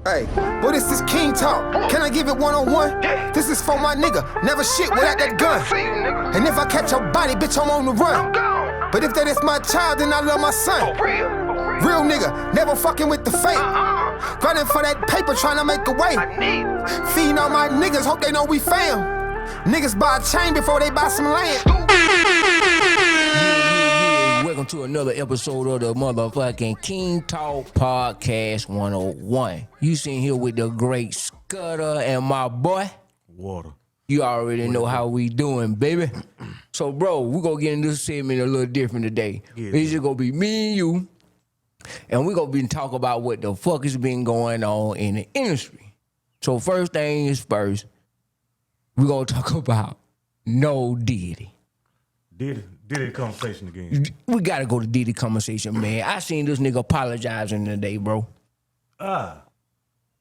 Hey, but this is King Talk. Can I give it one-on-one? This is for my nigga. Never shit without that gun. And if I catch your body, bitch, I'm on the run. But if that is my child, then I love my son. Real nigga, never fucking with the fake. Grinding for that paper, trying to make a way. Feeding all my niggas, hope they know we fam. Niggas buy a chain before they buy some land. Welcome to another episode of the motherfucking King Talk Podcast 101. You sitting here with the great Scudder and my boy Water. You already know how we doing, baby. So, bro, we're gonna get in this segment a little different today. It's just gonna be me and you, and we're gonna be talking about what the fuck has been going on in the industry. So, first thing is first, we're gonna talk about No Diddy. Diddy conversation again. We gotta go to Diddy conversation, man. I seen this nigga apologizing today, bro.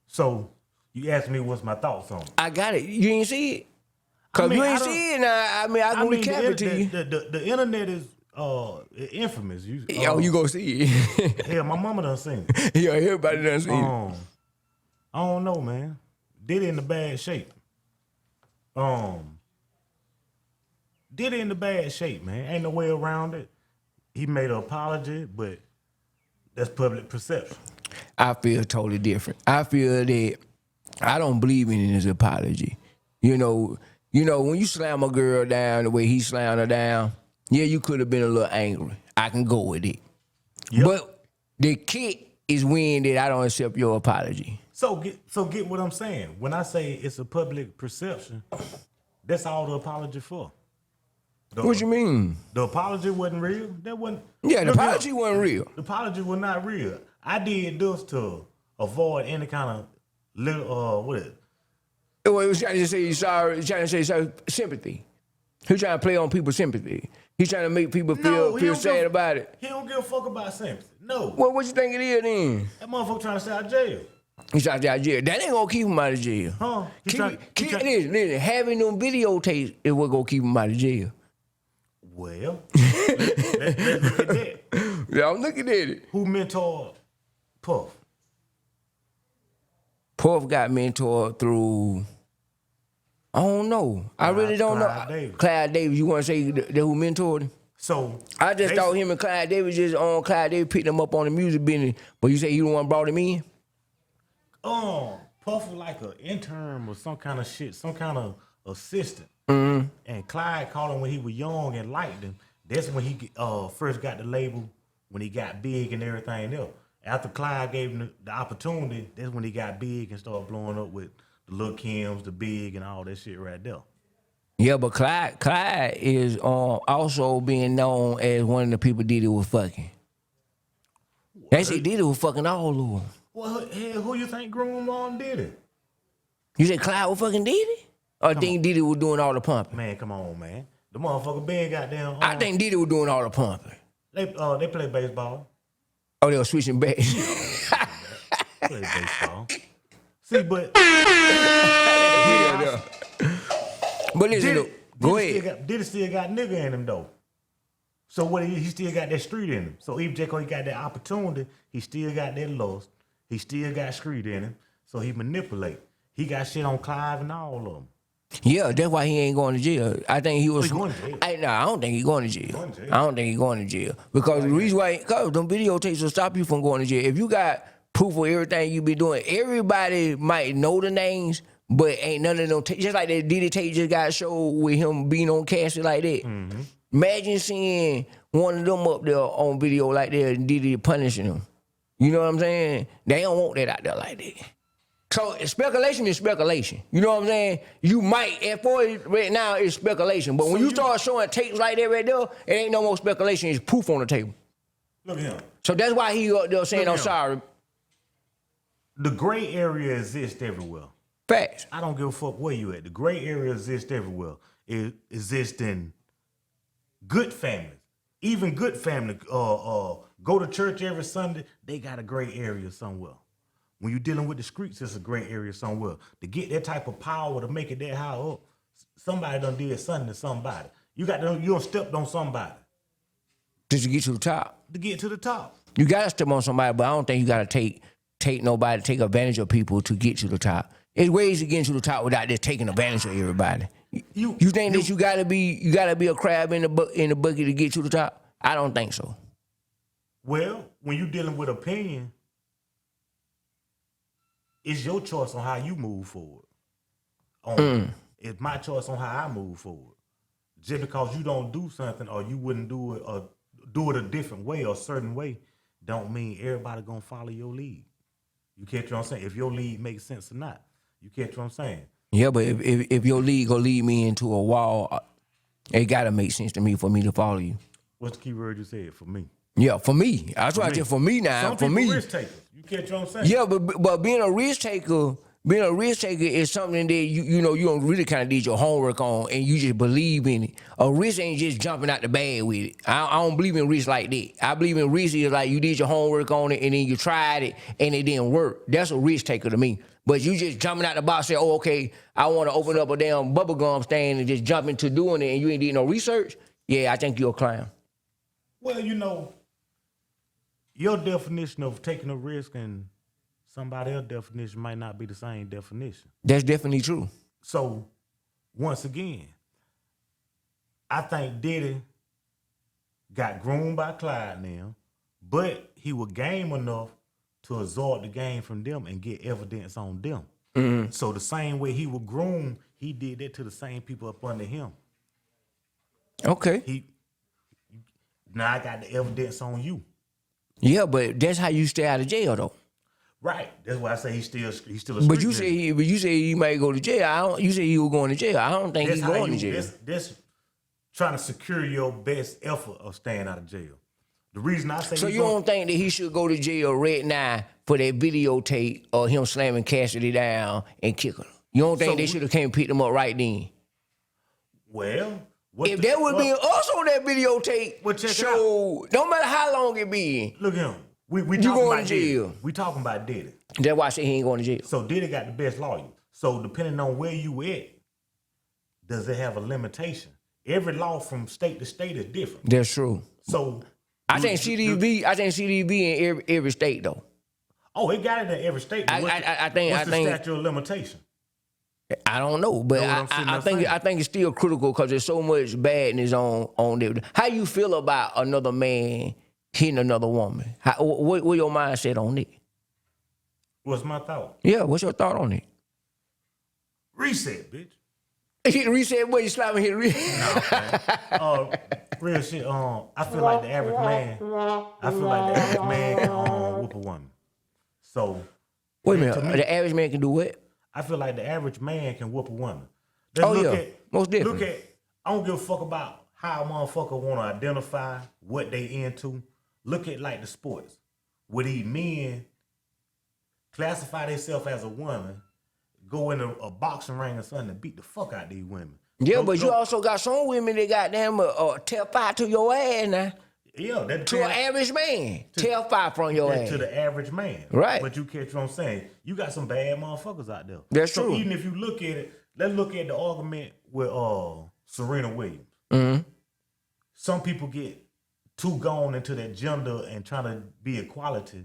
So you asked me what's my thoughts on it. I got it. You ain't see it? Cause you ain't see it now. I can recap it to you. The internet is infamous. You gonna see it. Hell, my mama done seen it. Yeah, everybody done seen it. I don't know, man. Diddy in the bad shape. Diddy in the bad shape, man. Ain't no way around it. He made an apology, but that's public perception. I feel totally different. I feel that I don't believe in his apology. You know, when you slam a girl down the way he slammed her down, yeah, you could have been a little angry. I can go with it. Yep. But the kick is when that I don't accept your apology. So get what I'm saying. When I say it's a public perception, that's all the apology for. What you mean? The apology wasn't real? That wasn't. Yeah, the apology wasn't real. The apology was not real. I did this to avoid any kind of little what is it? Well, he was trying to say sorry, trying to say sympathy. He was trying to play on people's sympathy. He's trying to make people feel sad about it. He don't give a fuck about sympathy. No. Well, what you think it is then? That motherfucker trying to stay out of jail. He's out of jail. That ain't gonna keep him out of jail. Huh? Listen, having them videotapes is what gonna keep him out of jail. Well, let's look at that. Yeah, I'm looking at it. Who mentored Puff? Puff got mentored through, I don't know. I really don't know. Clyde Davis. You want to say the who mentored him? So I just thought him and Clyde Davis just on Clyde Davis picked him up on the music business. But you say you the one brought him in? Puff was like an intern or some kind of shit, some kind of assistant. Mm-hmm. And Clyde called him when he was young and liked him. That's when he first got the label, when he got big and everything else. After Clyde gave him the opportunity, that's when he got big and started blowing up with the Lil' Kims, the Big, and all that shit right there. Yeah, but Clyde is also being known as one of the people Diddy was fucking. They say Diddy was fucking all of them. Well, hell, who you think groomed on Diddy? You said Clyde was fucking Diddy? Or think Diddy was doing all the pumping? Man, come on, man. The motherfucker been goddamn. I think Diddy was doing all the pumping. They play baseball. Oh, they were switching bats. Play baseball. See, but but listen, go ahead. Diddy still got nigga in him though. So what? He still got that street in him. So even J. Cole, he got that opportunity. He still got that lust. He still got street in him. So he manipulate. He got shit on Clive and all of them. Yeah, that's why he ain't going to jail. I think he was. He going to jail. I don't think he's going to jail. I don't think he's going to jail. Because the reason why, because them videotapes will stop you from going to jail. If you got proof of everything you be doing, everybody might know the names, but ain't none of them, just like that Diddy tape just got showed with him being on casket like that. Mm-hmm. Imagine seeing one of them up there on video like that and Diddy punishing him. You know what I'm saying? They don't want that out there like that. So speculation is speculation. You know what I'm saying? You might, at 40 right now, it's speculation. But when you start showing tapes like that right there, it ain't no more speculation. It's proof on the table. Look at him. So that's why he up there saying, I'm sorry. The gray area exists everywhere. Facts. I don't give a fuck where you at. The gray area exists everywhere. It exists in good families. Even good family go to church every Sunday, they got a gray area somewhere. When you're dealing with the streets, it's a gray area somewhere. To get that type of power to make it that high up, somebody done did something to somebody. You done stepped on somebody. Just to get to the top. To get to the top. You gotta step on somebody, but I don't think you gotta take take advantage of people to get to the top. There's ways to get to the top without just taking advantage of everybody. You think that you gotta be a crab in the bucket to get to the top? I don't think so. Well, when you're dealing with opinion, it's your choice on how you move forward. It's my choice on how I move forward. Just because you don't do something or you wouldn't do it or do it a different way or a certain way, don't mean everybody gonna follow your lead. You catch what I'm saying? If your lead makes sense or not. You catch what I'm saying? Yeah, but if your lead gonna lead me into a wall, it gotta make sense to me for me to follow you. What's the key word you said? For me. Yeah, for me. That's why I said for me now. Some for people me. risk takers. You catch what I'm saying? Yeah, but being a risk taker is something that you know you don't really kind of did your homework on and you just believe in it. A risk ain't just jumping out the bag with it. I don't believe in risk like that. I believe in risk is like you did your homework on it and then you tried it and it didn't work. That's a risk taker to me. But you just jumping out the box and say, oh, okay, I want to open up a damn bubblegum stand and just jump into doing it and you ain't did no research, yeah, I think you're a clown. Well, you know, your definition of taking a risk and somebody else's definition might not be the same definition. That's definitely true. So, once again, I think Diddy got groomed by Clyde now, but he was game enough to absorb the game from them and get evidence on them. Mm-hmm. So the same way he was groomed, he did that to the same people up under him. Okay. Now I got the evidence on you. Yeah, but that's how you stay out of jail, though. Right. That's why I say he's still a street But you say he might go to jail. You say he was going to jail. I don't think he's going to jail. That's trying to secure your best effort of staying out of jail. The reason I say so you don't think that he should go to jail right now for that videotape of him slamming Cassidy down and kicking her? You don't think they should have came and picked him up right then? Well, if that would be us on that videotape, so no matter how long it be, look at him. We you talking going about to jail. Diddy. We talking about Diddy. That's why I say he ain't going to jail. So Diddy got the best lawyer. So depending on where you at, does it have a limitation? Every law from state to state is different. That's true. So I think CDB in every state though. Oh, it got it in every state. I think what's the statute of limitation? I don't know, but I think it's still critical because there's so much badness on there. How you feel about another man hitting another woman? What your mindset on it? What's my thought? Yeah, what's your thought on it? Reset, bitch. Hit reset, boy, you slapping hit reset. No, man. Real shit. I feel like the average man. Can whoop a woman. So wait a minute, the average man can do what? I feel like the average man can whoop a woman. Most definitely. I don't give a fuck about how a motherfucker want to identify what they into. Look at like the sports. Where these men classify themselves as a woman, go in a boxing ring or something and beat the fuck out these women. Yeah, you also got some women that got them tell fire to your ass now. Yeah, that to an average man. Tell fire from your ass. To the average man. Right. But you catch what I'm saying. You got some bad motherfuckers out there. That's true. So even if you look at it, let's look at the argument with Serena Williams. Mm-hmm. Some people get too gone into that gender and trying to be equality.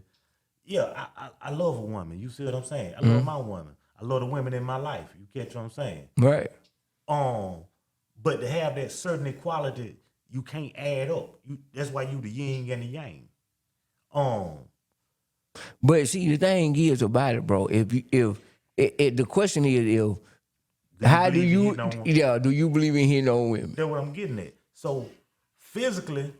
Yeah, I love a woman. You see what I'm saying? I love my woman. I love the women in my life. You catch what I'm saying? Right. But to have that certain equality, you can't add up. That's why you the yin and the yang. But see, the thing is about it, bro. If the question is do you believe in hitting on women? That's what I'm getting at. So physically,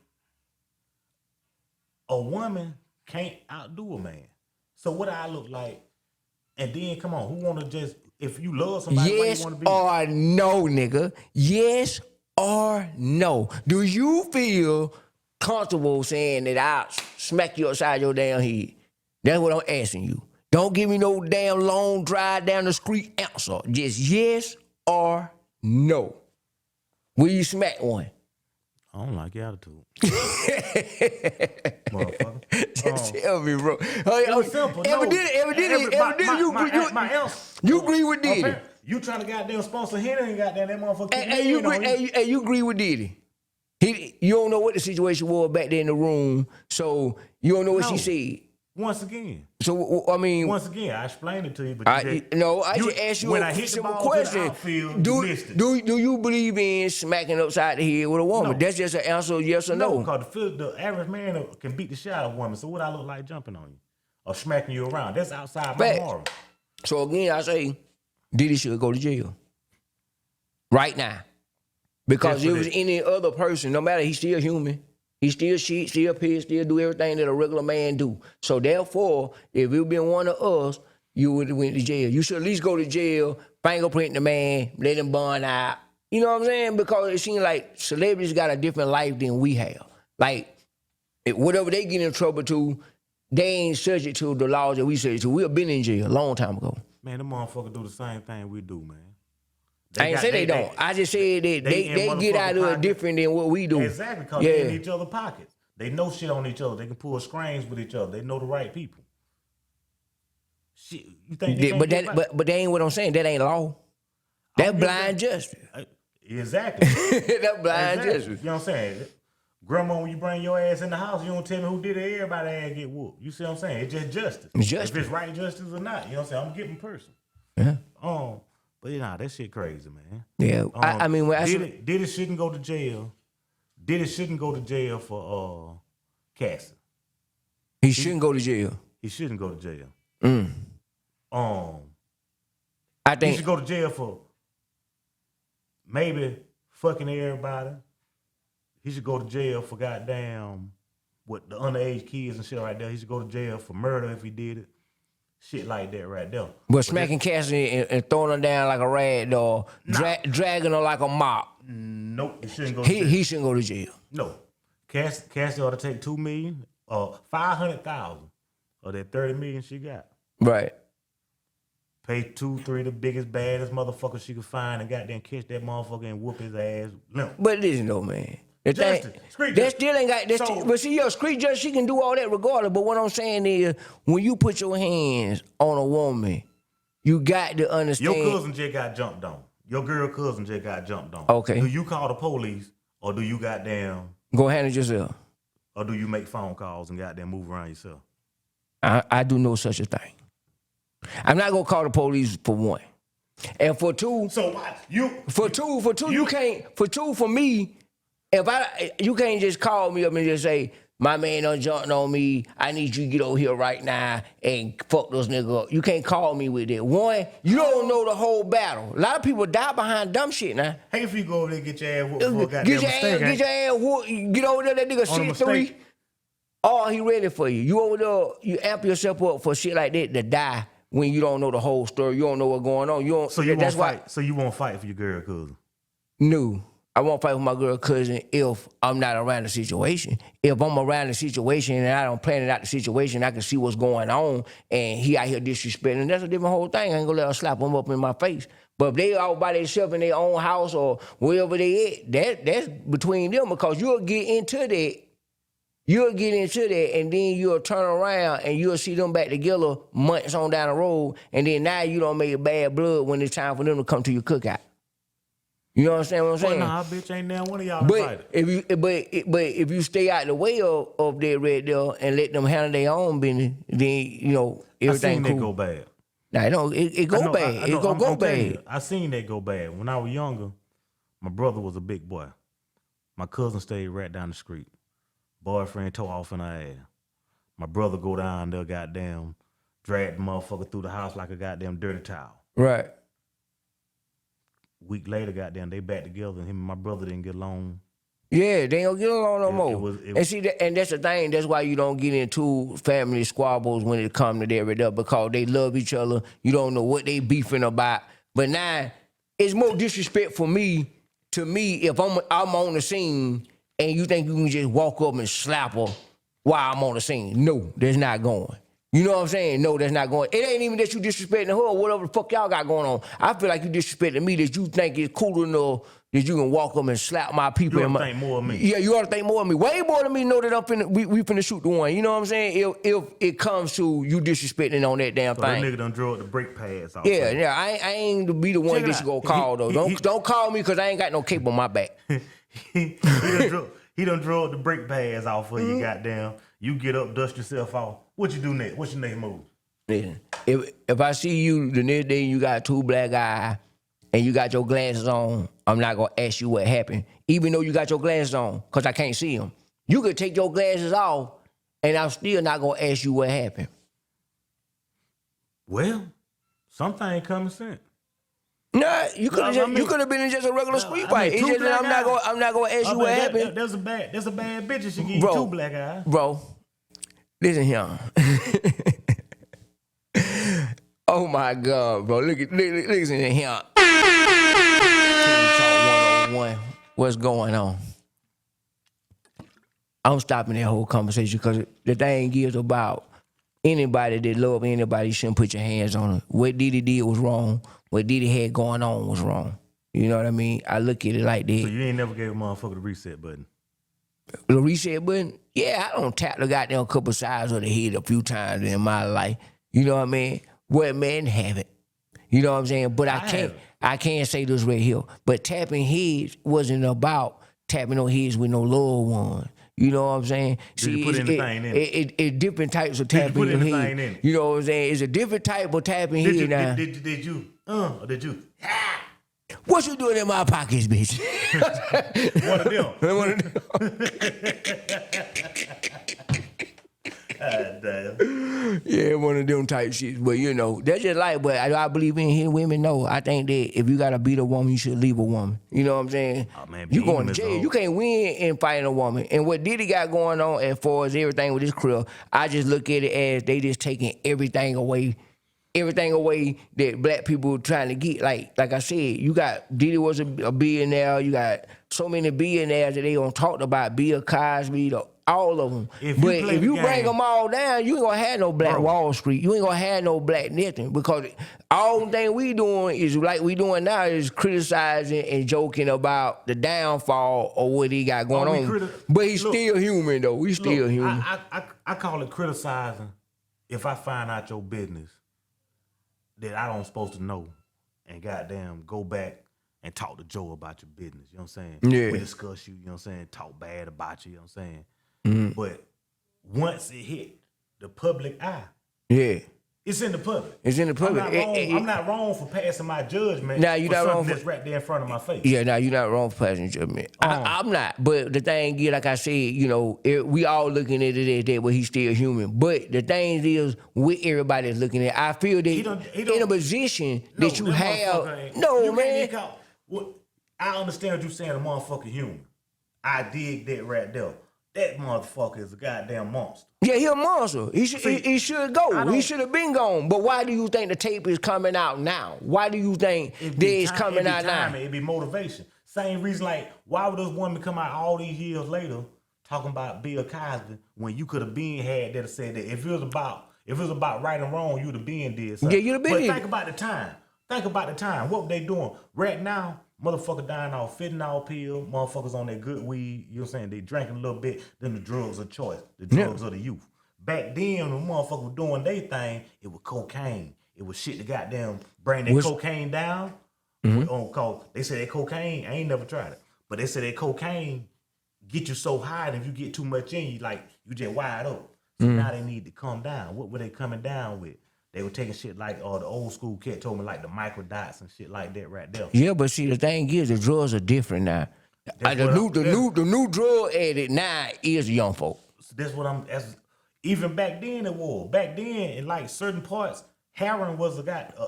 a woman can't outdo a man. So what I look like, and then come on, who want to just, if you love somebody, yes why you want to be? Or no, nigga. Yes or no. Do you feel comfortable saying that I'll smack you upside your damn head? That's what I'm asking you. Don't give me no damn long drive down the street answer. Just yes or no. Will you smack one? I don't like your attitude. Motherfucker. Just tell me, bro. It's simple. You agree with Diddy. You trying to goddamn sponsor him and goddamn that motherfucker. Hey, you agree with Diddy. You don't know what the situation was back there in the room, so you don't know what she said. Once again. So I mean, Once again, I explained it to you, but I just asked you when a I hit the simple ball question. to the outfield, Do you missed it. do you believe in smacking upside the head with a woman? No. That's just an answer, yes or no. because the average man can beat the shit out of a woman. So what I look like jumping on you or smacking you around? That's outside my Facts. moral. So again, I say, Diddy should go to jail right now, because Just if for it was that. any other person, no matter, he's still human. He still shit, still piss, still do everything that a regular man do. So therefore, if it been one of us, you would have went to jail. You should at least go to jail, fingerprint the man, let him bond out. You know what I'm saying? Because it seems like celebrities got a different life than we have. Like, whatever they get in trouble to, they ain't subject to the laws that we subject to. We have been in jail a long time ago. Man, them motherfuckers do the same thing we do, man. I ain't say they don't. I just said that they get out of it different than what we do. Exactly, because they in each other's pockets. They know shit on each other. They can pull strings with each other. They know the right people. Shit, you think they but that ain't what I'm saying. That ain't law. That blind justice. Exactly. That blind Exactly. justice. You know what I'm saying? Grandma, when you bring your ass in the house, you don't tell me who did it, everybody ass get whooped. You see what I'm saying? It's just justice. It's justice. If it's right justice or not, you know what I'm saying? I'm giving person. Yeah. But that shit crazy, man. Yeah. I mean, when Diddy shouldn't go to jail. Diddy shouldn't go to jail for Cassie. He shouldn't go to jail. He shouldn't go to jail. I He think should go to jail for maybe fucking everybody. He should go to jail for goddamn with the underage kids and shit right there. He should go to jail for murder if he did it. Shit like that right there. But smacking Cassie and throwing her down like a rag doll, dragging her like a mop. Nope, he shouldn't go to jail. He shouldn't go to jail. No. Cassie ought to take $2 million or $500,000 of that $30 million she got. Right. Pay 2-3 the biggest, baddest motherfuckers she could find and goddamn catch that motherfucker and whoop his ass limp. But listen though, man. The Justice. thing, Street that justice. still ain't got that. So- But see, yo, street justice, she can do all that regardless. But what I'm saying is, when you put your hands on a woman, you got to understand. Your cousin just got jumped on. Your girl cousin just got jumped on. Okay. Do you call the police or do you goddamn, Go handle yourself. or do you make phone calls and goddamn move around yourself? I do no such a thing. I'm not gonna call the police for one, and for two. So what? For me, you can't just call me up and just say, my man done jumped on me, I need you to get over here right now and fuck those niggas up. You can't call me with that. One, you don't know the whole battle. A lot of people die behind dumb shit now. Hey, if you go over there and get your ass whooped for a goddamn Get your mistake, ass whooped, get over there, that nigga On a 6'3". mistake. Oh, he ready for you. You over there, you amp yourself up for shit like that to die when you don't know the whole story. You don't know what's going on. So you won't fight. So you won't fight for your girl cousin. No, I won't fight with my girl cousin if I'm not around the situation. If I'm around the situation and I don't plan it out the situation, I can see what's going on, and he out here disrespecting. That's a different whole thing. I ain't gonna let her slap him up in my face. But if they all by themselves in their own house or wherever they at, that's between them, because you'll get into that. You'll get into that, and then you'll turn around and you'll see them back together months on down the road, and then now you don't make bad blood when it's time for them to come to your cookout. You know what I'm saying? Well, nah, bitch, ain't now one of y'all invited. If you stay out the way of that red there and let them handle their own business, then everything I seen cool. that go bad. Nah, it go bad. It go bad. I seen that go bad. When I was younger, my brother was a big boy. My cousin stayed right down the street. Boyfriend tore off in her ass. My brother go down there, goddamn, drag the motherfucker through the house like a goddamn dirty towel. Right. Week later, goddamn, they back together, and him and my brother didn't get along. Yeah, they don't get along no more. It And see, and that's the thing. That's why you don't get into family squabbles when it comes to that right there, because they love each other. You don't know what they beefing about. But now, it's more disrespect to me if I'm on the scene and you think you can just walk up and slap her while I'm on the scene. No, that's not going. You know what I'm saying? No, that's not going. It ain't even that you disrespecting her or whatever the fuck y'all got going on. I feel like you disrespecting me, that you think it's cool enough that you can walk up and slap my people. You ought to think more of me. Yeah, you ought to think more of me. Way more than me know that we finna shoot the one. You know what I'm saying? If it comes to you disrespecting on that damn So thing. that nigga done drove the brake pads off. Yeah, I ain't to be the one Check it that you out. go call though. Don't call me because I ain't got no cape on my back. he He done drug the brake pads off for you, goddamn. You get up, dust yourself off. What you do next? What's your next move? Listen, if I see you the next day you got 2 black eyes and you got your glasses on, I'm not gonna ask you what happened, even though you got your glasses on, cause I can't see them. You could take your glasses off, and I'm still not gonna ask you what happened. Well, something ain't common sense. Nah, you could have been in just a regular street fight. It's just that I'm not gonna ask you what happened. There's a bad bitch that should give you 2 black eyes. Bro, listen here. Oh my God, bro. Listen here. Talk 101. What's going on? I'm stopping that whole conversation because the thing is about anybody that love anybody, you shouldn't put your hands on them. What Diddy did was wrong. What Diddy had going on was wrong. You know what I mean? I look at it like that. So you ain't never gave a motherfucker the reset button? The reset button? Yeah, I don't tap the goddamn couple sides of the head a few times in my life. You know what I mean? Well, man, have it. You know what I'm saying? But I can't say this right here. But tapping heads wasn't about tapping on heads with no loved ones. You know what I'm saying? Did you put anything in it? It's different types of tapping your head. in it? You know what I'm saying? It's a different type of tapping head now. Did you? Or did you? What you doing in my pockets, bitch? One of them. One of them. Damn. Yeah, one of them type shit. But you know, that's just like, but I believe in here women know. I think that if you gotta beat a woman, you should leave a woman. You know what I'm saying? Oh, man, you going to jail. You can't win in fighting a woman. And what Diddy got going on as far as everything with his crib, I just look at it as they just taking everything away that black people trying to get. Like I said, you got Diddy was a billionaire. You got so many billionaires that they gonna talk about, Bill Cosby, all of them. If you bring them all down, you ain't gonna have no black Wall Street. You ain't gonna have no black nothing, because all the thing we doing is like we doing now is criticizing and joking about the downfall of what he got going on. But he's still human though. He's still human. I call it criticizing if I find out your business that I don't supposed to know, and goddamn go back and talk to Joe about your business. You know what I'm saying? Yeah. We discuss you, you know what I'm saying? Talk bad about you, you know what I'm saying? Mm-hmm. But once it hit the public eye, yeah, it's in the public. It's in the public. I'm not wrong for passing my judgment. Now you not wrong for that's right there in front of my face. Yeah, now you're not wrong for passing judgment. I'm not. But the thing is, like I said, you know, we all looking at it as that, but he's still human. But the thing is, with everybody that's looking at it, I feel that in a position that you have. No, man. I understand what you're saying, a motherfucker human. I dig that right there. That motherfucker is a goddamn monster. Yeah, he a monster. He should go. He should have been gone. But why do you think the tape is coming out now? Why do you think that it's coming out now? It'd be motivation. Same reason, like, why would this woman come out all these years later talking about Bill Cosby when you could have been had that said that if it was about right and wrong, you'd have been did something. Yeah, you'd have been. But think about the time. What were they doing? Right now, motherfucker dying off fentanyl pill, motherfuckers on that good weed, you know what I'm saying? They drinking a little bit, then the drugs of choice, the drugs of the youth. Back then, when motherfuckers were doing their thing, it was cocaine. It was shit to goddamn bring that cocaine down. Cause they say that cocaine, I ain't never tried it, but they say that cocaine get you so high that if you get too much in you, like you just wide up. So now they need to come down. What were they coming down with? They were taking shit like, the old school cat told me, like the microdots and shit like that right there. Yeah, but see, the thing is, the drugs are different now. The new drug addict now is young folk. So that's what even back then it was. Back then, in like certain parts, heroin was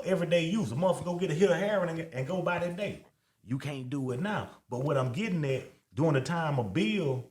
everyday use. A motherfucker go get a hit of heroin and go by that day. You can't do it now. But what I'm getting at, during the time of Bill,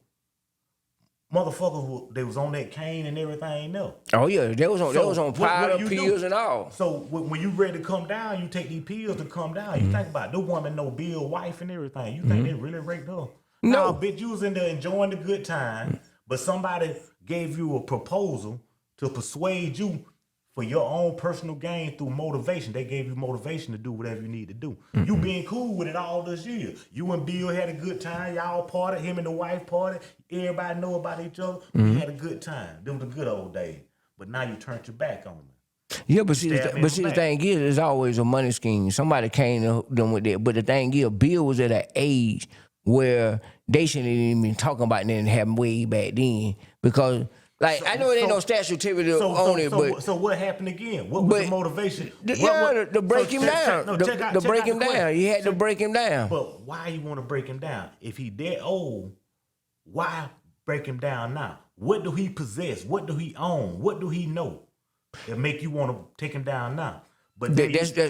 motherfuckers, they was on that cane and everything else. Oh yeah, they was on powder pills and all. So when you ready to come down, you take these pills to come down. You think about the woman, no Bill wife and everything. You think they really raped her? No, bitch, you was in there enjoying the good time, but somebody gave you a proposal to persuade you for your own personal gain through motivation. They gave you motivation to do whatever you need to do. You being cool with it all this year. You and Bill had a good time. Y'all partied. Him and the wife partied. Everybody know about each other. We had a good time. Them were the good old days. But now you turned your back on them. Yeah, but see, the thing is, it's always a money scheme. Somebody came to them with that. But the thing is, Bill was at an age where they shouldn't even been talking about nothing happened way back then. Because, like, I know it ain't no statutory on it, but... So what happened again? What was the motivation? To break him down. To break him down. You had to break him down. But why you want to break him down? If he that old, why break him down now? What do he possess? What do he own? What do he know that make you want to take him down now? But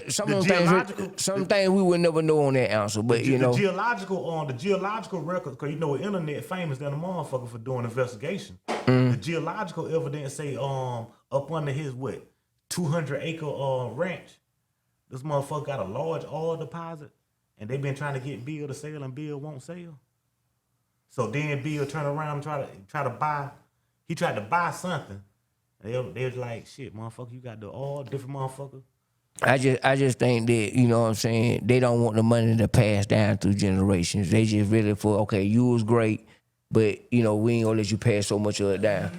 some things we would never know on that answer. But you know, the geological records, because you know, the internet famous than a motherfucker for doing investigation. The geological evidence say up under his 200-acre ranch, this motherfucker got a large oil deposit, and they've been trying to get Bill to sell, and Bill won't sell. So then Bill turned around and try to buy. He tried to buy something. They was like, shit, motherfucker, you got the oil, different motherfucker. I just think that, you know what I'm saying, they don't want the money to pass down through generations. They just really okay, you was great, but, you know, we ain't gonna let you pass so much of it down.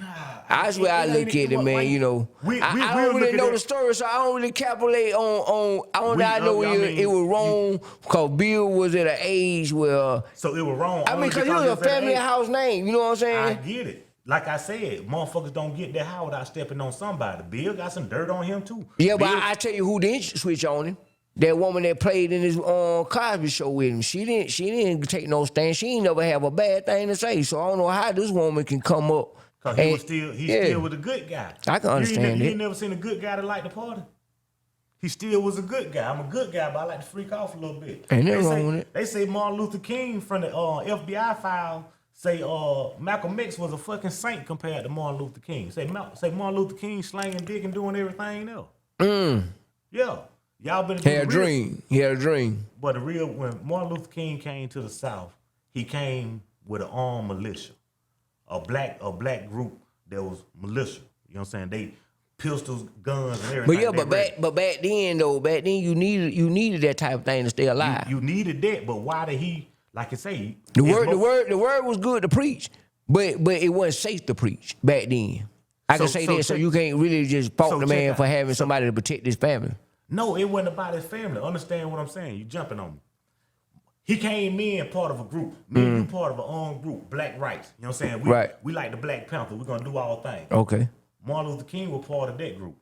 That's where I look at it, man, you know. I don't really know the story, so I don't really calculate on I know it was wrong because Bill was at an age where... So it was wrong. I mean, because he was a family house name, you know what I'm saying? I get it. Like I said, motherfuckers don't get that high without stepping on somebody. Bill got some dirt on him too. Yeah, Bill, but I tell you who didn't switch on him. That woman that played in his Cosby show with him. She didn't take no stand. She ain't never have a bad thing to say. So I don't know how this woman can come up. Cause he still was a good guy. I can understand it. You ain't never seen a good guy that liked the party. He still was a good guy. I'm a good guy, but I like to freak off a little bit. Ain't nothing wrong with it. They say Martin Luther King from the FBI file say Malcolm X was a fucking saint compared to Martin Luther King. Say Martin Luther King slanging dick and doing everything else. Yeah. Y'all been... He had a dream. But when Martin Luther King came to the South, he came with an armed militia. A black group that was militia. You know what I'm saying? They pistols, guns, and everything. But back then you needed that type of thing to stay alive. You needed that, but why did he... Like I say, the word was good to preach, but it wasn't safe to preach back then. I can say that, so you can't really just fault the man for having somebody to protect his family. No, it wasn't about his family. Understand what I'm saying? You jumping on me. He came in part of a group. Me and you part of an armed group, Black Rights. You know what I'm saying? We like the Black Panther. We're gonna do our thing. Okay. Martin Luther King was part of that group.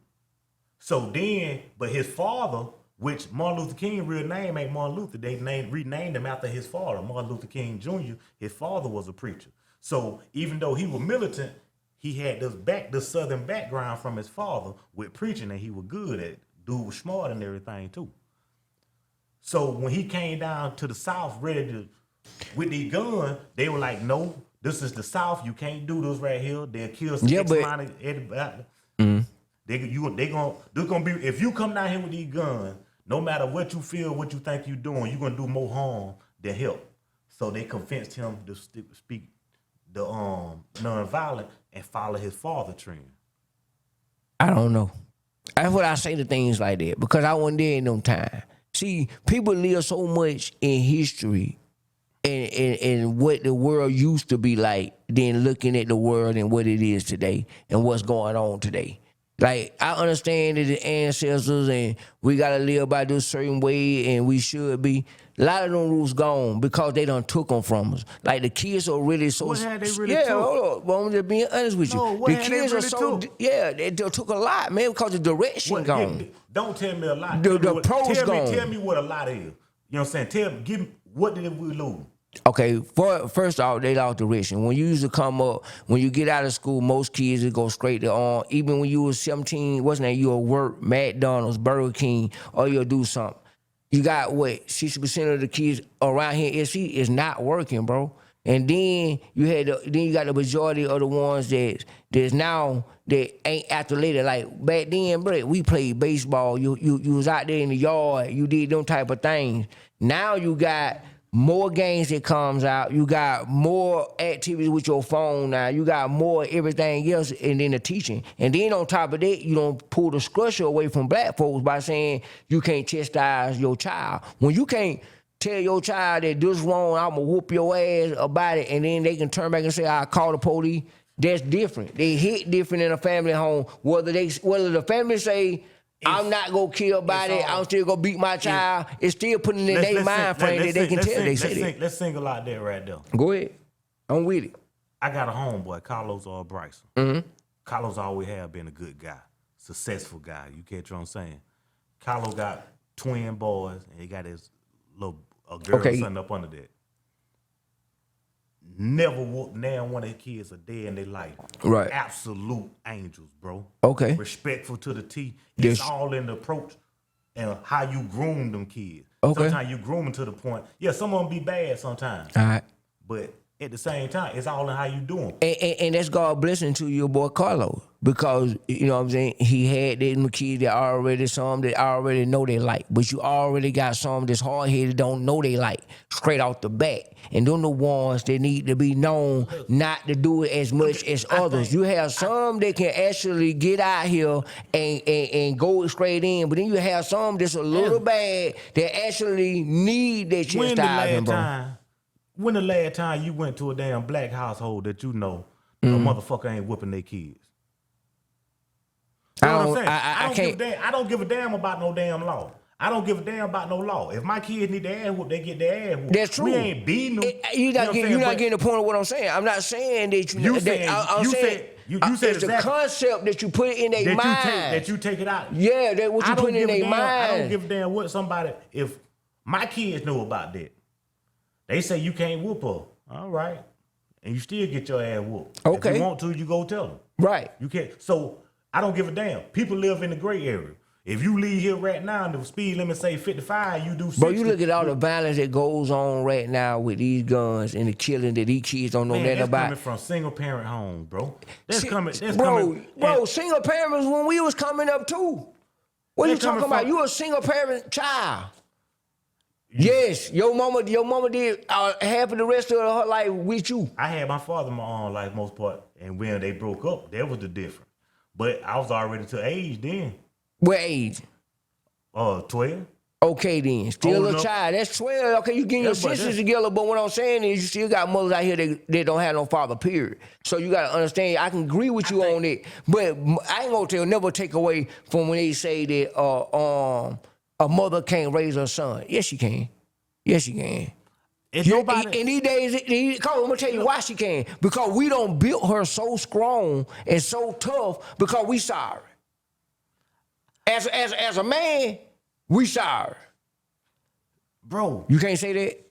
So then, but his father, which Martin Luther King real name ain't Martin Luther. They renamed him after his father, Martin Luther King Jr. His father was a preacher. So even though he was militant, he had this southern background from his father with preaching, and he was good at it. Dude was smart and everything too. So when he came down to the South ready with these guns, they were like, no, this is the South. You can't do this right here. They'll kill some amount of They're gonna be, if you come down here with these guns, no matter what you feel, what you think you're doing, you're gonna do more harm than help. So they convinced him to speak the nonviolent and follow his father trend. I don't know. That's what I say to things like that, because I wasn't there in no time. See, people live so much in history and what the world used to be like, than looking at the world and what it is today and what's going on today. Like, I understand that the ancestors and we gotta live by this certain way and we should be. A lot of them rules gone because they done took them from us. Like, the kids are really so... What had they really took? Hold on. Well, I'm just being honest with you. No, what the had kids they are really so... took? Yeah, they took a lot, man, because the direction gone. Don't tell me a lot. The approach gone. Tell me what a lot is. You know what I'm saying? Give me, what did we lose? Okay, first off, they lost direction. When you used to come up, when you get out of school, most kids would go straight to even when you was 17, wasn't that you'll work McDonald's, Burger King, or you'll do something. You got 60% of the kids around here is not working, bro. And then you got the majority of the ones that's now that ain't athletic. Like back then, bro, we played baseball. You was out there in the yard. You did them type of things. Now you got more games that comes out. You got more activities with your phone now. You got more everything else, and then the teaching. And then on top of that, you don't pull the structure away from black folks by saying you can't chastise your child. When you can't tell your child that this wrong, I'm gonna whoop your ass about it, and then they can turn back and say, I'll call the police. That's different. They hit different in a family home. Whether the family say, I'm not gonna kill body. I'm still gonna beat my child. It's still putting in their mind frame that they can tell. They say that. Let's single out that right there. Go ahead. I'm with it. I got a homeboy, Carlos Bryson. Mm-hmm. Carlos always have been a good guy, successful guy. You catch what I'm saying? Carlos got twin boys, and he got his little girl son up under that. Never whooped now one of his kids a day in their life. Right. Absolute angels, bro. Okay. Respectful to the T. It's all in the approach and how you groom them kids. Okay. Sometimes you groom them to the point. Yeah, some of them be bad sometimes. All right. But at the same time, it's all in how you do them. And that's God blessing to your boy Carlos. Because, you know what I'm saying, he had them kids that already, some that already know they like. But you already got some that's hard-headed, don't know they like, straight off the bat. And them the ones that need to be known not to do it as much as others. You have some that can actually get out here and go straight in. But then you have some that's a little bad that actually need that chastising, bro. When the last time you went to a damn black household that you know a motherfucker ain't whooping their kids? You know what I'm saying? I don't give a damn about no damn law. I don't give a damn about no law. If my kids need their ass whooped, they get their ass whooped. That's true. We ain't beating them. You're not getting the point of what I'm saying. I'm not saying that you said it's exactly. The concept that you put in their mind. That you take it out. Yeah, that's what you put in their mind. I don't give a damn what somebody, if my kids know about that, they say you can't whoop her. All right. And you still get your ass whooped. Okay. If you want to, you go tell them. Right. You can't. So I don't give a damn. People live in the gray area. If you leave here right now and the speed limit say 55, you do 60. Bro, you look at all the violence that goes on right now with these guns and the killing that these kids don't know nothing about. That's coming from single parent homes, bro. Bro, single parents when we was coming up too. What are you talking about? You a single parent child. Yes, your mama did half of the rest of her life with you. I had my father my own life most part, and when they broke up, that was the difference. But I was already to age then. What age? 12. Okay then, still a child. That's 12. Okay, you getting your sisters together, but what I'm saying is you still got mothers out here that don't have no father, period. So you got to understand, I can agree with you on it, but I ain't gonna never take away from when they say that a mother can't raise her son. Yes, she can. Yes, she can. In these days, I'm gonna tell you why she can. Because we don't build her so strong and so tough because we sorry. As a man, we sorry. Bro. You can't say that?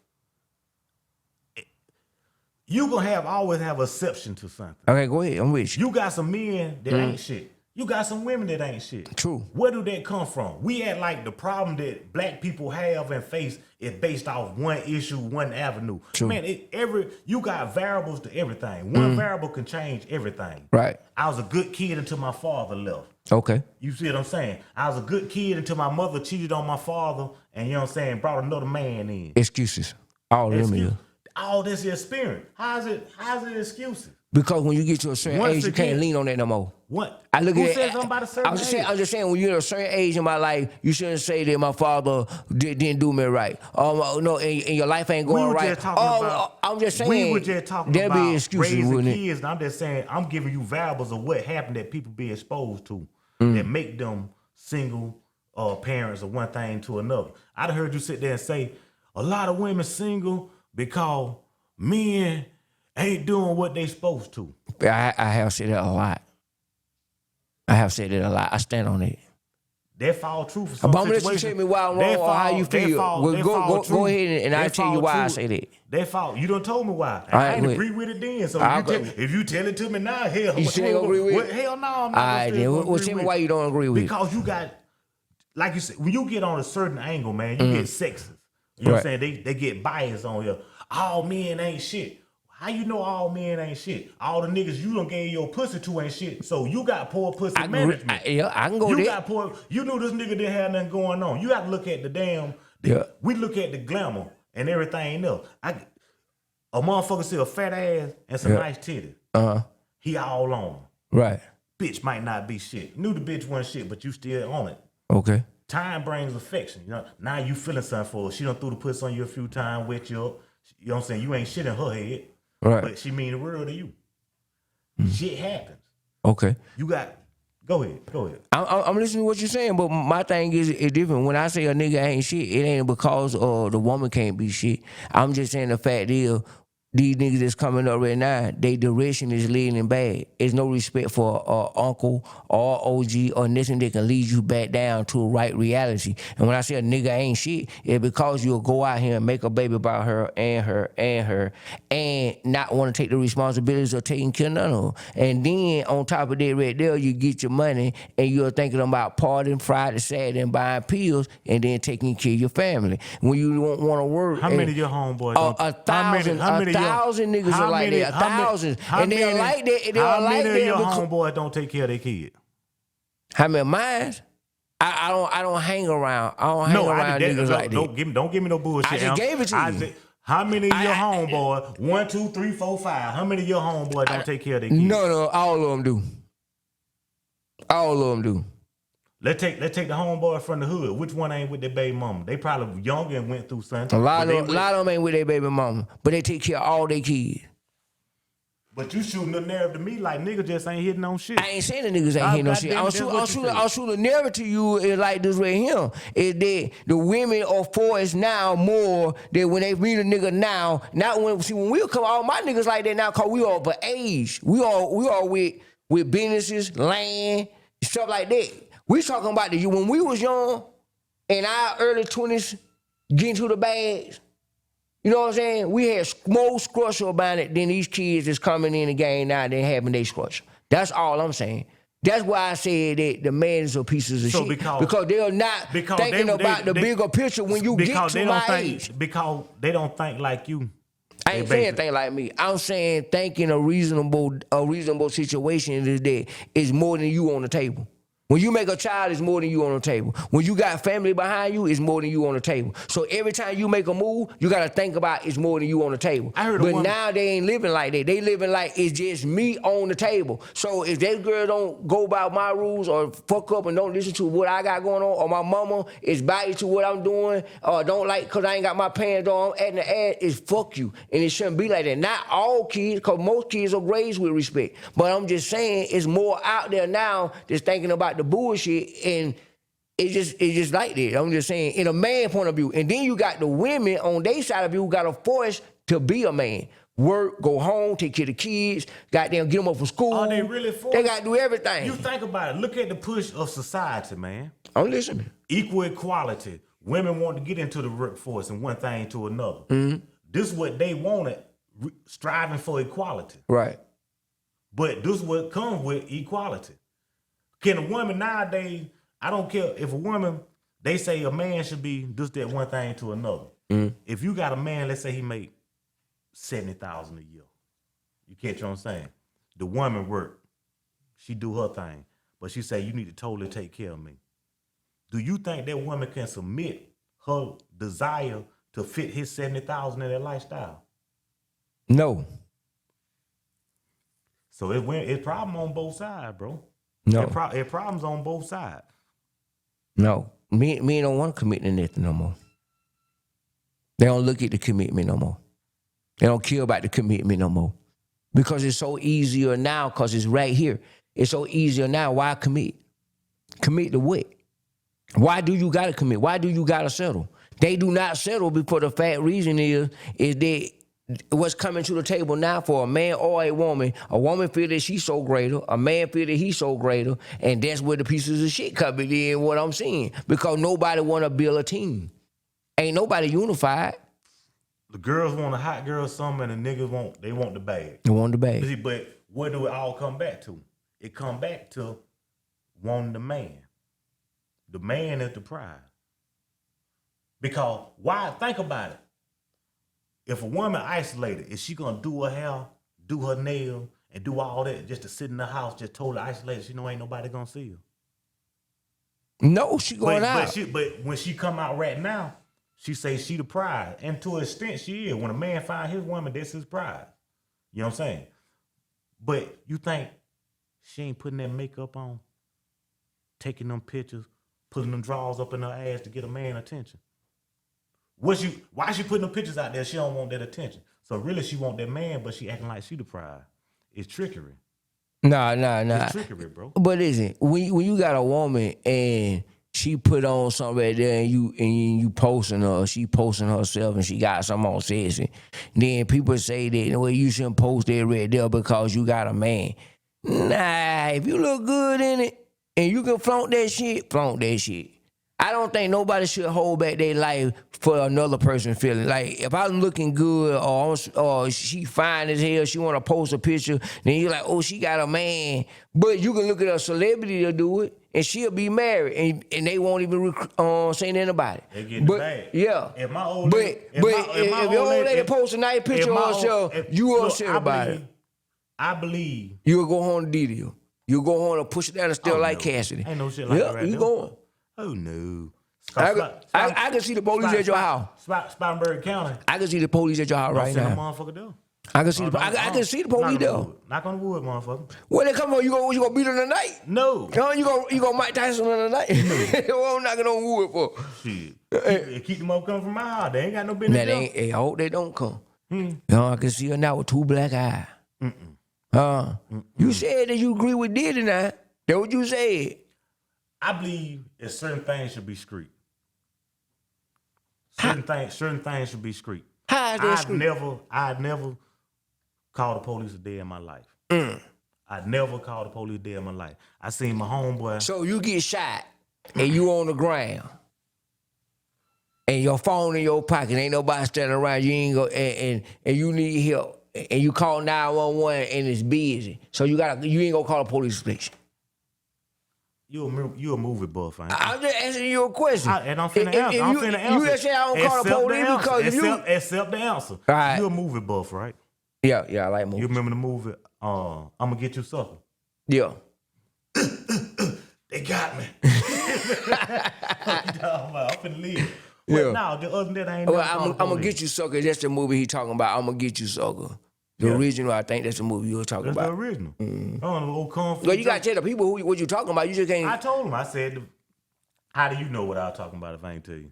You gonna always have exception to something. Okay, go ahead. I'm with you. You got some men that ain't shit. You got some women that ain't shit. True. Where do that come from? We act like the problem that black people have and face is based off one issue, one avenue. True. Man, you got variables to everything. One variable can change everything. Right. I was a good kid until my father left. Okay. You see what I'm saying? I was a good kid until my mother cheated on my father and, you know what I'm saying, brought another man in. Excuses. All of them. All this experience. How's it excuses? Because when you get to a certain age, you can't lean on that no more. What? Who said something about a certain age? I'm just saying, when you're at a certain age in my life, you shouldn't say that my father didn't do me right. No, and your life ain't going right. I'm just saying, we were just talking about be excuses, raising kids. And I'm just saying, I'm giving you variables of what happened that people be exposed to that make them single parents or one thing to another. I'd heard you sit there and say, a lot of women single because men ain't doing what they supposed to. I have said that a lot. I stand on it. That fall true for some situations. I'm gonna let you tell me why I'm wrong or how you feel. Go ahead and I'll tell you why I say that. That fall. You done told me why. I ain't agree with it then. So if you tell it to me now, hell, you still agree with it? Hell no, I'm not. All right, then. Well, tell me why you don't agree with it. Because you got, like you said, when you get on a certain angle, man, you get sexist. You know what I'm saying? They get biased on here. All men ain't shit. How you know all men ain't shit? All the niggas you done gave your pussy to ain't shit. So you got poor pussy management. I can go there. You got poor. You knew this nigga didn't have nothing going on. You got to look at the damn. We look at the glamour and everything else. A motherfucker see a fat ass and some nice titties. He all on. Right. Bitch might not be shit. Knew the bitch wasn't shit, but you still on it. Okay. Time brings affection. You know. Now you feeling something for her. She done threw the pussy on you a few times, wet you up. You know what I'm saying? You ain't shit in her head. Right. But she mean the world to you. Shit happens. Okay. You got Go ahead. I'm listening to what you're saying, but my thing is different. When I say a nigga ain't shit, it ain't because the woman can't be shit. I'm just saying the fact is, these niggas that's coming up right now, they direction is leading bad. There's no respect for uncle or OG or nothing that can lead you back down to a right reality. And when I say a nigga ain't shit, it's because you'll go out here and make a baby about her and not want to take the responsibilities of taking care of none of them. And then on top of that right there, you get your money and you're thinking about partying Friday, Saturday, and buying pills and then taking care of your family. When you don't want to work. How many of your homeboys don't? A thousand niggas are like that. 1,000. And they don't like that. How many of your homeboys don't take care of their kid? How many of mine? I don't hang around. I don't hang around niggas like that. Don't give me no bullshit. I just gave it to you. How many of your homeboys? 1, 2, 3, 4, 5. How many of your homeboys don't take care of their kids? No, all of them do. All of them do. Let's take the homeboy from the hood. Which one ain't with their baby mama? They probably younger and went through something. A lot of them ain't with their baby mama, but they take care of all their kids. But you shooting the narrative to me like niggas just ain't hitting on shit. I ain't saying the niggas ain't hitting on shit. I'll shoot a narrative to you is like this right here. Is that the women are for us now more than when they meet a nigga now. Not when we come, all my niggas like that now cause we all for age. We all with businesses, land, stuff like that. We talking about when we was young, in our early 20s, getting to the bags. You know what I'm saying? We had more structure about it than these kids that's coming in the game now. They having their structure. That's all I'm saying. That's why I said that the men is a pieces of shit. Because they're not thinking about the bigger picture when you get to my age. Because they don't think like you. I ain't saying think like me. I'm saying thinking a reasonable situation is that it's more than you on the table. When you make a child, it's more than you on the table. When you got family behind you, it's more than you on the table. So every time you make a move, you got to think about it's more than you on the table. But now they ain't living like that. They living like it's just me on the table. So if that girl don't go by my rules or fuck up and don't listen to what I got going on, or my mama is biased to what I'm doing, or don't like because I ain't got my pants on, I'm adding the ad, it's fuck you. And it shouldn't be like that. Not all kids, because most kids are raised with respect. But I'm just saying it's more out there now that's thinking about the bullshit, and it's just like that. I'm just saying, in a man point of view. And then you got the women on their side of you who got a force to be a man. Work, go home, take care of the kids, goddamn get them up for school. Are they really forced? They got to do everything. You think about it. Look at the push of society, man. I'm listening. Equal equality. Women want to get into the workforce and one thing to another. Mm-hmm. This is what they wanted, striving for equality. Right. But this is what comes with equality. Can a woman nowadays, I don't care if a woman, they say a man should be this, that, one thing to another. Mm-hmm. If you got a man, let's say he make $70,000 a year. You catch what I'm saying? The woman work. She do her thing. But she say, you need to totally take care of me. Do you think that woman can submit her desire to fit his $70,000 in their lifestyle? No. So it's problem on both sides, bro. No. It problems on both sides. No. Me don't want to commit to nothing no more. They don't look at the commitment no more. They don't care about the commitment no more. Because it's so easier now, because it's right here. It's so easier now. Why commit? Commit to what? Why do you gotta commit? Why do you gotta settle? They do not settle because the fact reason is that what's coming to the table now for a man or a woman feel that she's so greater, a man feel that he's so greater, and that's where the pieces of shit coming in, what I'm seeing. Because nobody want to build a team. Ain't nobody unified. The girls want a hot girl summer and the niggas want the bag. They want the bag. But where do it all come back to? It come back to wanting the man. The man is the prize. Because why? Think about it. If a woman isolated, is she gonna do her hair, do her nail, and do all that just to sit in the house, just totally isolated? She know ain't nobody gonna see her. No, she going out. But when she come out right now, she say she the prize. And to an extent, she is. When a man find his woman, that's his prize. You know what I'm saying? But you think she ain't putting that makeup on, taking them pictures, putting them drawers up in her ass to get a man attention? Why she putting them pictures out there? She don't want that attention. So really she want that man, but she acting like she the prize. It's trickery. Nah. It's trickery, bro. But listen, when you got a woman and she put on something right there and you posting her, she posting herself and she got something on sexy, then people say that well you shouldn't post that right there because you got a man. Nah, if you look good in it and you can flaunt that shit, flaunt that shit. I don't think nobody should hold back their life for another person feeling. Like, if I'm looking good or she fine as hell, she want to post a picture, then you're like, oh, she got a man. But you can look at a celebrity to do it, and she'll be married, and they won't even say nothing about it. They get the bag. Yeah. If my old but lady, if your old lady posts a nice picture of herself, you upset about it. I believe. You'll go home to Didi. You'll go home and push it down and still like Cassidy. Ain't no shit like that right you there. going. Oh, no. I can see the police at your house. Spartanburg County. I can see the police at your house right now. Motherfucker there. I can see I can see the police there. Knock on the wood, motherfucker. Where they come from? You gonna beat them tonight? No. You gonna Mike Tyson tonight? What I'm knocking on wood for? Shit. Keep them up coming from my house. They ain't got no business. I hope they don't come. I can see her now with two black eyes. You said that you agree with Diddy now. That's what you said. I believe that certain things should be street. Certain things should be street. How is that street? I'd never called the police a day in my life. I'd never called the police a day in my life. I seen my homeboy. So you get shot and you on the ground and your phone in your pocket, ain't nobody standing around, you ain't go and you need help and you call 911 and it's busy. So you ain't gonna call the police station. You a movie buff, ain't you? I'm just asking you a question. And I'm finna answer. You just say I don't call the police because you... Accept the answer. All right. You a movie buff, right? Yeah, I like movies. You remember the movie, I'm Gonna Get You Sucker? Yeah. They got me. I'm finna leave. But now, the other than that, I ain't I'm Gonna Get You Sucker. That's the movie he talking about. I'm Gonna Get You Sucker. The original, I think that's the movie you were talking about. That's the original. I don't know, old Kung Fu. Well, you got to tell the people what you talking about. You just can't. I told him. I said, how do you know what I was talking about if I ain't tell you?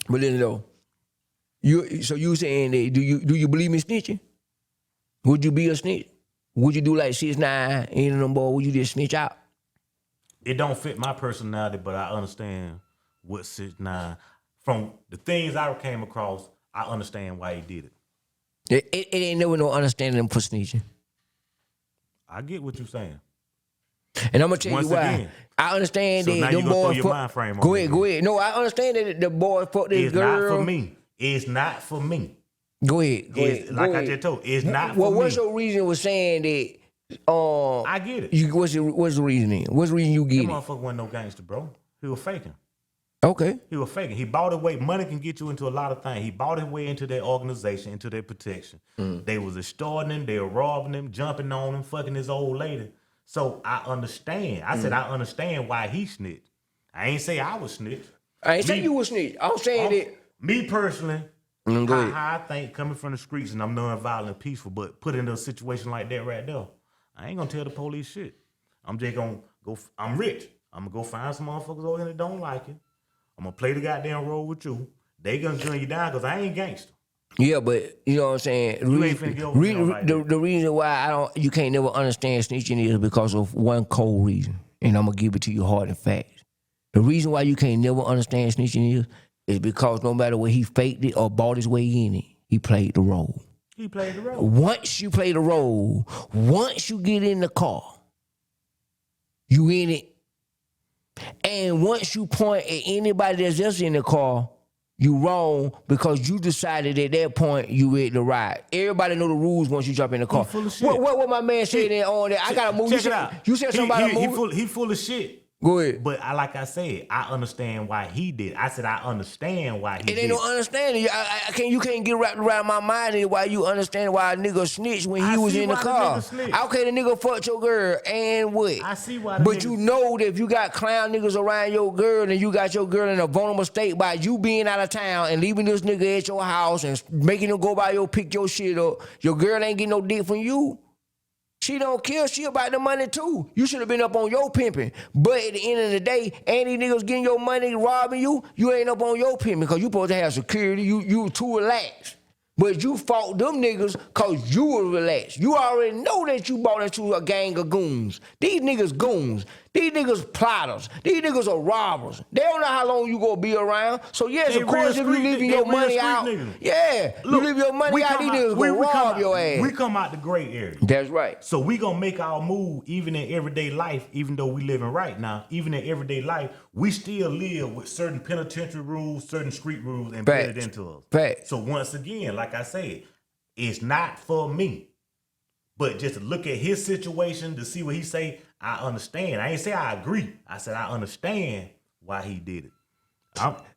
But then, though, so you saying that, do you believe in snitching? Would you be a snitch? Would you do like 6ix9ine, any of them boys? Would you just snitch out? It don't fit my personality, but I understand what 6ix9ine, from the things I came across, I understand why he did it. It ain't never no understanding them for snitching. I get what you're saying. And I'm gonna tell you why. Again, I understand so that now them boys. Your mind frame go ahead. No, I understand that the boy fucked this girl. It's not for me. It's not for me. Go ahead. Like I just told, it's not for me. Well, what's your reason for saying that? I get it. What's the reasoning? What's the reason you get it? That motherfucker wasn't no gangster, bro. He was faking. Okay. He was faking. He bought his way. Money can get you into a lot of things. He bought his way into their organization, into their protection. They was extorting him. They were robbing him, jumping on him, fucking his old lady. So I understand. I said I understand why he snitched. I ain't say I was snitch. I ain't saying you was snitch. I'm saying that. Me personally, how I think coming from the streets and I'm non-violent, peaceful, but put into a situation like that right there, I ain't gonna tell the police shit. I'm just gonna go. I'm rich. I'm gonna go find some motherfuckers over here that don't like it. I'm gonna play the goddamn role with you. They gonna gun you down because I ain't gangster. Yeah, but you know what I'm saying? You ain't finna get over like the reason why you can't never understand snitching is because of one cold reason. And I'm gonna give it to you hard and fast. The reason why you can't never understand snitching is because no matter where he faked it or bought his way in it, he played the role. He played the role. Once you play the role, once you get in the car, you in it. And once you point at anybody that's just in the car, you wrong because you decided at that point you ready to ride. Everybody know the rules once you jump in the car. He full of shit. What my man said on that? I got a movie. Check it out. You said something about a movie? He full of shit. Go ahead. But like I said, I understand why he did. I said I understand why he did. It ain't no understanding. You can't get wrapped around my mind why you understand why a nigga snitched when he was in the car. Okay, the nigga fucked your girl and what? I see why. But you know that if you got clown niggas around your girl and you got your girl in a vulnerable state by you being out of town and leaving this nigga at your house and making him go by your pick your shit up, your girl ain't getting no dick from you. She don't care. She about the money too. You should have been up on your pimping. But at the end of the day, ain't these niggas getting your money, robbing you, you ain't up on your pimping because you supposed to have security. You too relaxed. But you fought them niggas cause you were relaxed. You already know that you bought into a gang of goons. These niggas goons. These niggas plotters. These niggas are robbers. They don't know how long you gonna be around. So yes, They of course, real if you street- leaving they your real money street out, niggas. yeah, Look, you leave your money out, these niggas gonna rob your ass. We come out the gray area. That's right. So we gonna make our move even in everyday life, even though we living right now, even in everyday life, we still live with certain penitentiary rules, certain street rules embedded Facts. into us. Facts. So once again, like I said, it's not for me. But just to look at his situation to see what he say, I understand. I ain't say I agree. I said I understand why he did it.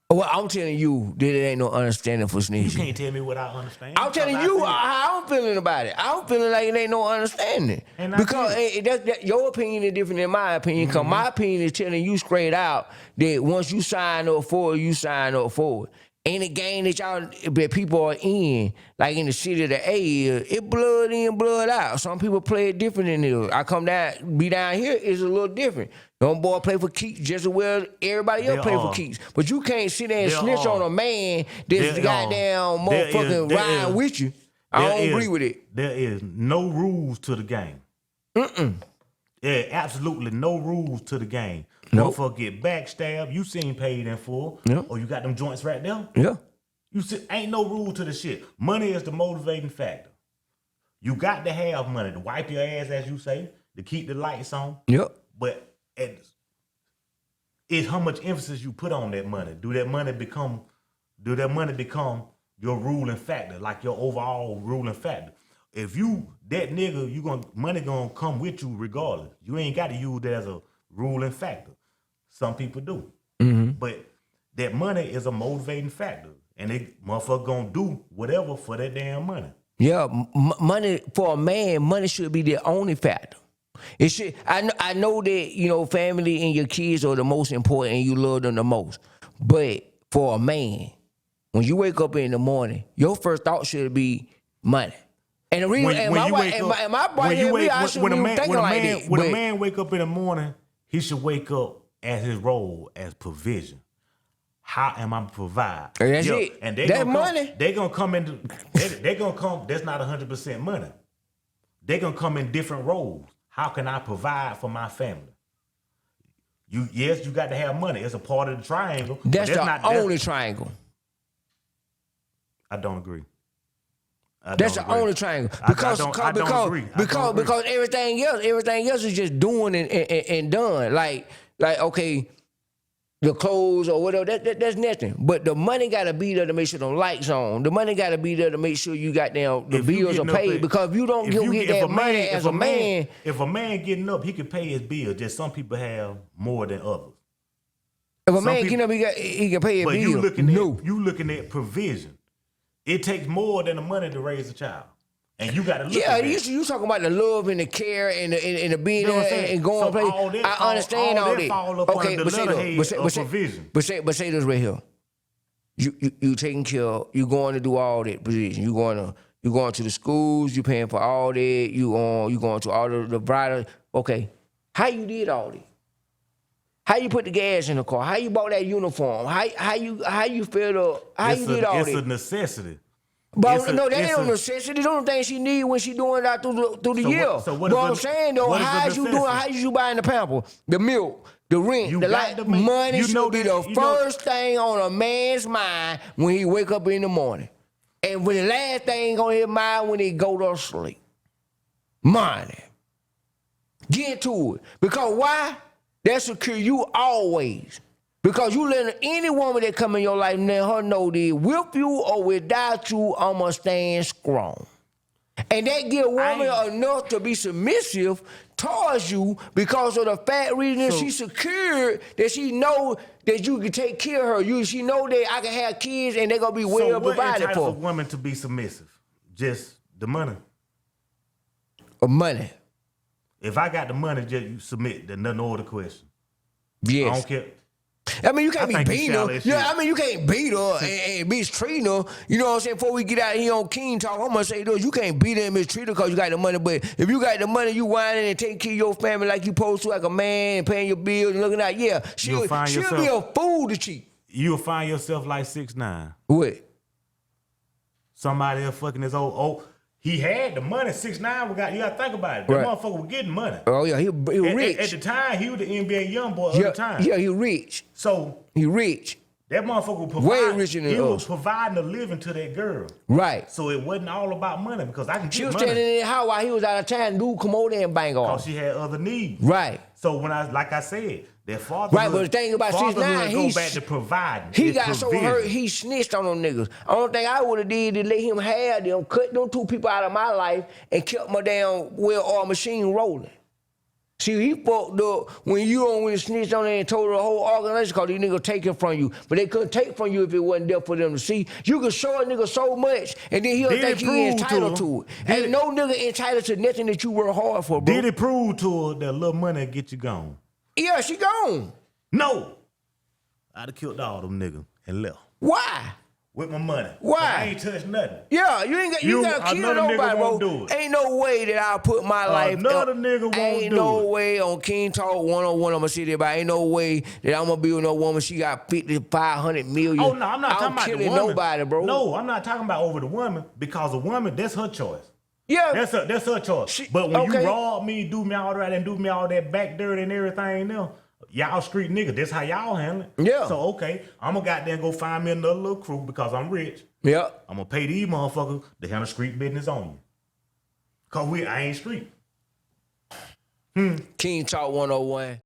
Well, I'm telling you that it ain't no understanding for You Sneezy. can't tell me what I understand. I'm telling because I you said it. how I'm feeling about it. I'm feeling like it ain't no understanding. And I Because did. your opinion is different than my opinion. Because my opinion is telling you straight out that once you sign up for it, you sign up for it. Any game that people are in, like in the city of the A, it blood in, blood out. Some people play it different than it. I come down, be down here, it's a little different. Them boy play for keeps just as well everybody else play for keeps. But you can't sit there and snitch on a man that's goddamn motherfucking riding with you. I don't agree with it. There is no rules to the game. Yeah, absolutely no rules to the game. Nope. Motherfucker get backstabbed, you seen paid in full, Yeah. or you got them joints right there. Yeah. You see, ain't no rule to the shit. Money is the motivating factor. You got to have money to wipe your ass, as you say, to keep the lights on. Yep. But it's how much emphasis you put on that money. Do that money become your ruling factor, like your overall ruling factor? If you that nigga, money gonna come with you regardless. You ain't got to use that as a ruling factor. Some people do. But that money is a motivating factor. And they motherfucker gonna do whatever for that damn money. Yeah, money for a man, money should be the only factor. It should. I know that family and your kids are the most important, and you love them the most. But for a man, when you wake up in the morning, your first thought should be money. And the reason, When a man wake up in the morning, he should wake up as his role as provision. How am I provide? That's it. And That's money. They gonna come into. They gonna come. That's not 100% money. They gonna come in different roles. How can I provide for my family? You got to have money. It's a part of the triangle. That's the only triangle. I don't agree. That's the only triangle because everything else is just doing and done. Like okay, the clothes or whatever, that's nothing. But the money gotta be there to make sure the lights on. The money gotta be there to make sure you got down the bills are paid. Because if you don't get that money as a man, if a man getting up, he can pay his bill. Just some people have more than others. If a man getting up, he can pay his bill. You looking at provision. It takes more than the money to raise a child. And you got to look at it. You talking about the love and the care and the being there and going places. I understand all that. Okay, but say this right here. You taking care of, you going to do all that position. You going to the schools, you paying for all that, you going to all the bridal. Okay. How you did all that? How you put the gas in the car? How you bought that uniform? How you filled up? How you did all that? It's a necessity. But that ain't no necessity. The only thing she need when she doing that through the year. But I'm saying though, how you doing? How you buying the pamper, the milk, the rent, the light? Money should be the first thing on a man's mind when he wake up in the morning, and when the last thing on his mind when he go to sleep. Money. Get to it. Because why? That secure you always. Because you let any woman that come in your life, let her know that with you or without you, I'ma stand strong. And that give a woman enough to be submissive towards you because of the fact reason that she's secure, that she know that you can take care of her. She know that I can have kids and they're going to be well provided for. So what entices a woman to be submissive? Just the money? Money. If I got the money, just you submit. There's nothing over the question. Yes. I don't care. I mean, you can't be beating her. You can't beat her and mistreat her. You know what I'm saying? Before we get out here on King Talk, I'm going to say this. You can't beat her and mistreat her because you got the money. But if you got the money, you whining and taking care of your family like you supposed to, like a man, and paying your bills and looking out. Yeah, she'll be a fool to cheat. You'll find yourself like 6ix9ine. What? somebody else fucking his old. He had the money. 6ix9ine, you gotta think about it. That Right. motherfucker was getting money. Oh yeah, he rich. At the time, he was the NBA young boy yeah, at the time. Yeah, he rich. So He rich. that motherfucker was Way richer than he was us. providing a living to that girl. Right. So it wasn't all about money because I can She get was money standing in the house while he was out of town. Dude, come over there and bang because off. she had other needs. Right. So when like I said, that fatherhood. Right, but the thing about 6ix9ine, go back to providing. He It's got so provision. hurt, he snitched on them niggas. Only thing I would have did is let him have them, cut them 2 people out of my life, and kept my damn well-oiled machine rolling. See, he fucked up when you snitched on it and told the whole organization because these niggas taking from you. But they couldn't take from you if it wasn't there for them to see. You could show a nigga so much, and then he'll Did think it he prove entitled to to it. Did Ain't it- no nigga entitled to nothing that you work hard for, bro. Did it prove to her that little money would get you gone? Yeah, she gone. No. I'd have killed all them niggas and left Why? with my money. Why? I ain't touched nothing. Yeah, you ain't gotta kill another nigga nobody, won't bro. do it. Ain't no way that I'll put my life. Another nigga won't Ain't do no it. way on King Talk 101 I'ma sit there, but ain't no way that I'm gonna be with no woman. She got 50, 500 million. Oh no, I'm not talking about the killing woman. nobody, bro. No, I'm not talking about over the woman because the woman, that's her choice. Yeah. That's her choice. But when okay. you rob me, do me all that, and do me all that back dirt and everything now, y'all street niggas, that's how y'all handle it. Yeah. So okay, I'm gonna goddamn go find me another little crew because I'm rich. Yeah. I'm gonna pay these motherfuckers to handle street business on you. Cause I ain't street. King Talk 101.